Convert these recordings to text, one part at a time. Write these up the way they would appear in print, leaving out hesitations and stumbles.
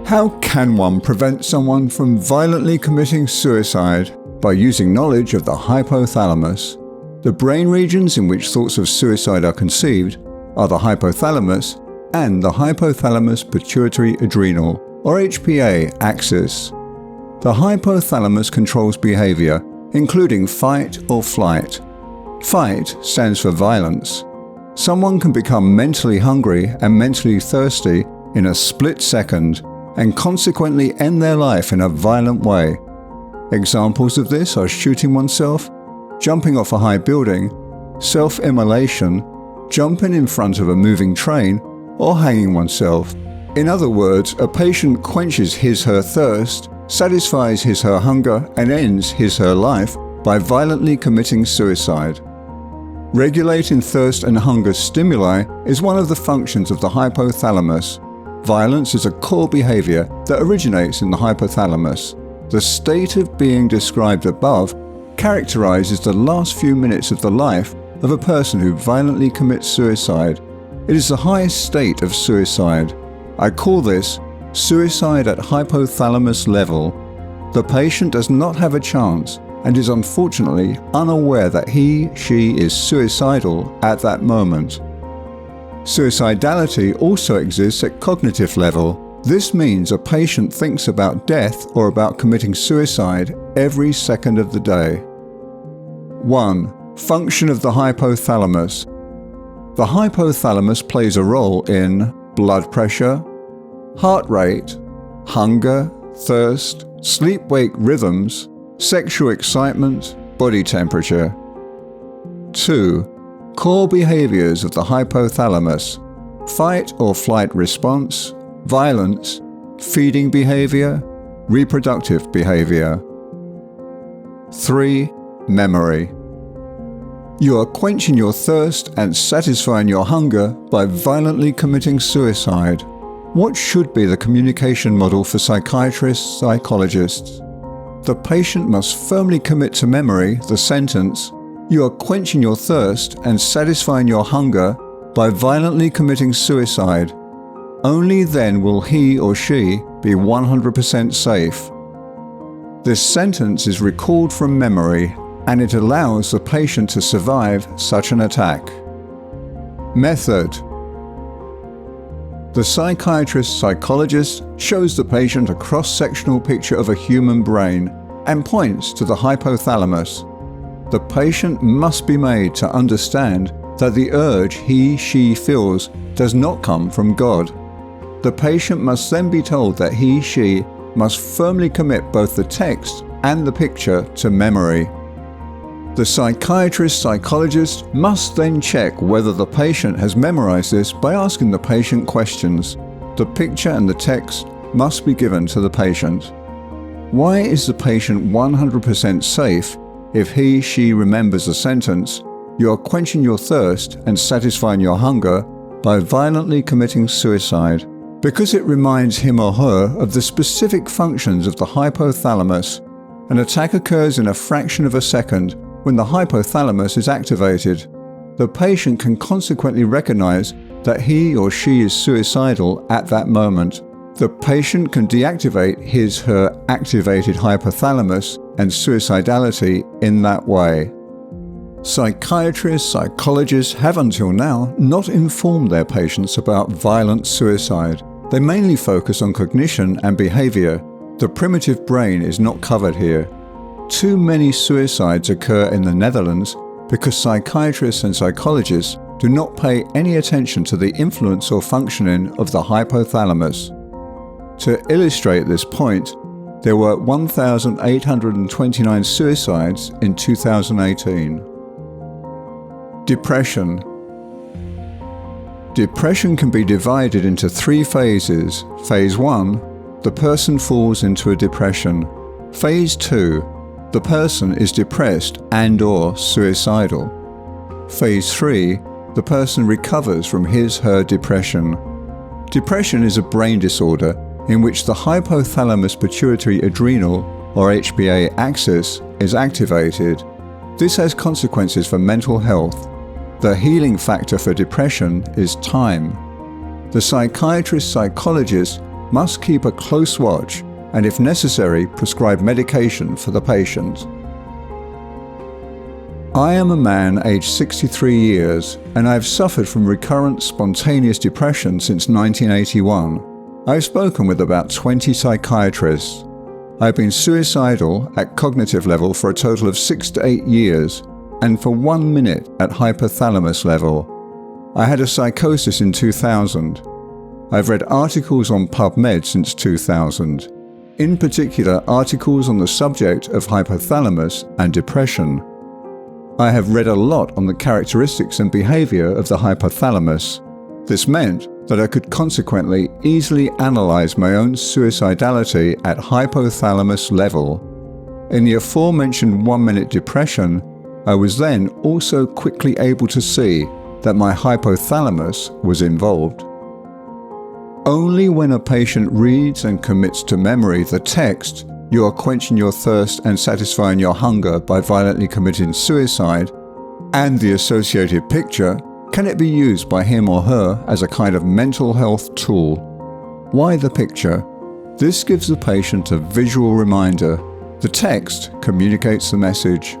How can one prevent someone from violently committing suicide? By using knowledge of the hypothalamus. The brain regions in which thoughts of suicide are conceived are the hypothalamus and the hypothalamus pituitary adrenal, or HPA, axis. The hypothalamus controls behavior, including fight or flight. Fight stands for violence. Someone can become mentally hungry and mentally thirsty in a split second and consequently end their life in a violent way. Examples of this are shooting oneself, jumping off a high building, self-immolation, jumping in front of a moving train, or hanging oneself. In other words, a patient quenches his/her thirst, satisfies his/her hunger, and ends his/her life by violently committing suicide. Regulating thirst and hunger stimuli is one of the functions of the hypothalamus. Violence is a core behavior that originates in the hypothalamus. The state of being described above characterizes the last few minutes of the life of a person who violently commits suicide. It is the highest state of suicide. I call this suicide at hypothalamus level. The patient does not have a chance and is unfortunately unaware that he/she is suicidal at that moment. Suicidality also exists at cognitive level. This means a patient thinks about death or about committing suicide every second of the day. 1. Function of the hypothalamus. The hypothalamus plays a role in blood pressure, heart rate, hunger, thirst, sleep-wake rhythms, sexual excitement, body temperature. 2. Core behaviors of the hypothalamus: fight or flight response, violence, feeding behavior, reproductive behavior. 3. Memory. You are quenching your thirst and satisfying your hunger by violently committing suicide. What should be the communication model for psychiatrists, psychologists? The patient must firmly commit to memory the sentence, "You are quenching your thirst and satisfying your hunger by violently committing suicide." Only then will he or she be 100% safe. This sentence is recalled from memory, and it allows the patient to survive such an attack. Method. The psychiatrist-psychologist shows the patient a cross-sectional picture of a human brain and points to the hypothalamus. The patient must be made to understand that the urge he/she feels does not come from God. The patient must then be told that he/she must firmly commit both the text and the picture to memory. The psychiatrist-psychologist must then check whether the patient has memorized this by asking the patient questions. The picture and the text must be given to the patient. Why is the patient 100% safe if he/she remembers the sentence, "You are quenching your thirst and satisfying your hunger by violently committing suicide"? Because it reminds him or her of the specific functions of the hypothalamus. An attack occurs in a fraction of a second when the hypothalamus is activated. The patient can consequently recognize that he or she is suicidal at that moment. The patient can deactivate his/her activated hypothalamus and suicidality in that way. Psychiatrists, psychologists have until now not informed their patients about violent suicide. They mainly focus on cognition and behavior. The primitive brain is not covered here. Too many suicides occur in the Netherlands because psychiatrists and psychologists do not pay any attention to the influence or functioning of the hypothalamus. To illustrate this point, there were 1,829 suicides in 2018. Depression. Depression can be divided into 3 phases. Phase 1, the person falls into a depression. Phase 2, the person is depressed and/or suicidal. Phase 3, the person recovers from his/her depression. Depression is a brain disorder in which the hypothalamus pituitary adrenal, or HPA axis, is activated. This has consequences for mental health. The healing factor for depression is time. The psychiatrist-psychologist must keep a close watch and, if necessary, prescribe medication for the patient. I am a man aged 63 years and I have suffered from recurrent spontaneous depression since 1981. I've spoken with about 20 psychiatrists. I've been suicidal at cognitive level for a total of 6 to 8 years and for 1 minute at hypothalamus level. I had a psychosis in 2000. I've read articles on PubMed since 2000, in particular articles on the subject of hypothalamus and depression. I have read a lot on the characteristics and behavior of the hypothalamus. This meant that I could consequently easily analyze my own suicidality at hypothalamus level. In the aforementioned 1 minute depression, I was then also quickly able to see that my hypothalamus was involved. Only when a patient reads and commits to memory the text, "You are quenching your thirst and satisfying your hunger by violently committing suicide," and the associated picture, can it be used by him or her as a kind of mental health tool. Why the picture? This gives the patient a visual reminder. The text communicates the message.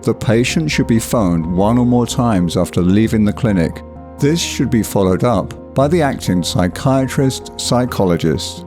The patient should be phoned 1 or more times after leaving the clinic. This should be followed up by the acting psychiatrist, psychologist.